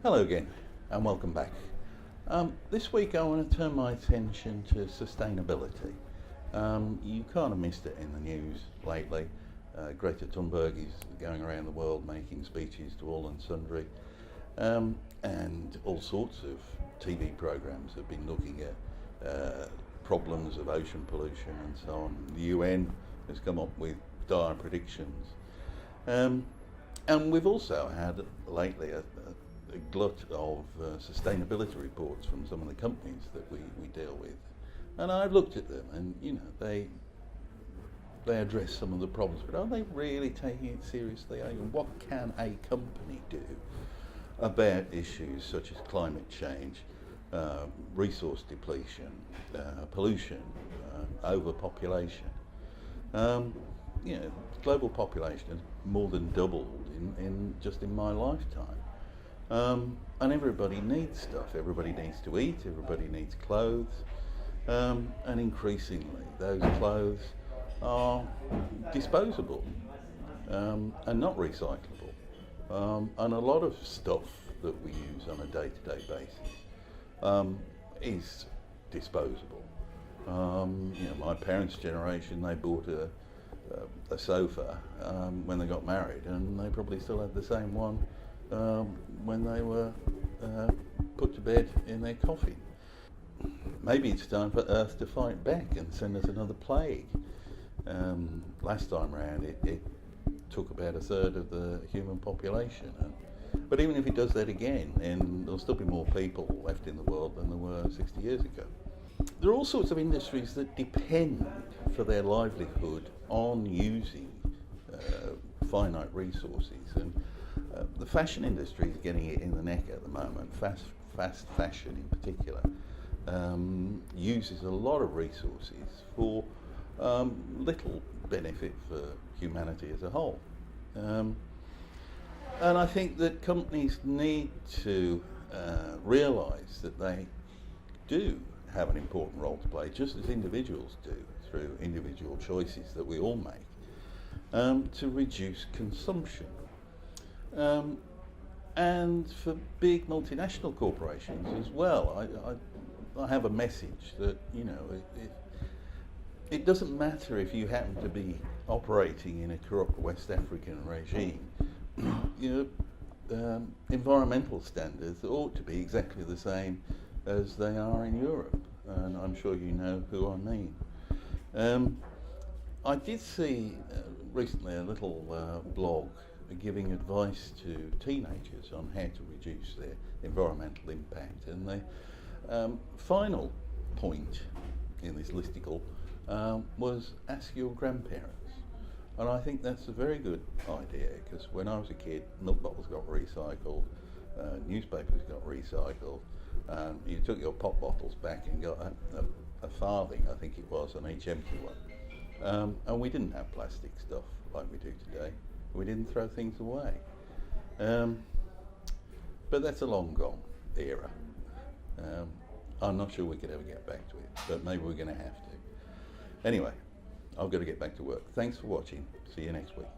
Hello again and welcome back. This week I want to turn my attention to sustainability. You kind of missed it in the news lately. Greta Thunberg is going around the world making speeches to all and sundry, and all sorts of TV programs have been looking at problems of ocean pollution and so on. The UN has come up with dire predictions. And we've also had lately a glut of sustainability reports from some of the companies that we deal with. And I've looked at them and, you know, they address some of the problems, but are they really taking it seriously? I mean, what can a company do about issues such as climate change, resource depletion, pollution, overpopulation? You know, global population has more than doubled in just in my lifetime. And everybody needs stuff. Everybody needs to eat, everybody needs clothes, and increasingly those clothes are disposable and not recyclable. And a lot of stuff that we use on a day-to-day basis is disposable. You know, my parents' generation, they bought a sofa when they got married, and they probably still had the same one when they were put to bed in their coffin. Maybe it's time for Earth to fight back and send us another plague. Last time round it took about a third of the human population. But even if it does that again, then there'll still be more people left in the world than there were 60 years ago. There are all sorts of industries that depend for their livelihood on using finite resources, and the fashion industry is getting it in the neck at the moment. Fast fashion in particular uses a lot of resources for little benefit for humanity as a whole. And I think that companies need to realise that they do have an important role to play, just as individuals do, through individual choices that we all make, to reduce consumption. And for big multinational corporations as well, I have a message that, you know, it doesn't matter if you happen to be operating in a corrupt West African regime. You know, environmental standards ought to be exactly the same as they are in Europe, and I'm sure you know who I mean. I did see recently a little blog giving advice to teenagers on how to reduce their environmental impact, and the final point in this listicle was ask your grandparents. And I think that's a very good idea, because when I was a kid, milk bottles got recycled, newspapers got recycled. You took your pop bottles back and got a farthing, I think it was, on each empty one. And we didn't have plastic stuff like we do today. We didn't throw things away. But that's a long gone era. I'm not sure we could ever get back to it, but maybe we're going to have to. Anyway, I've got to get back to work. Thanks for watching. See you next week.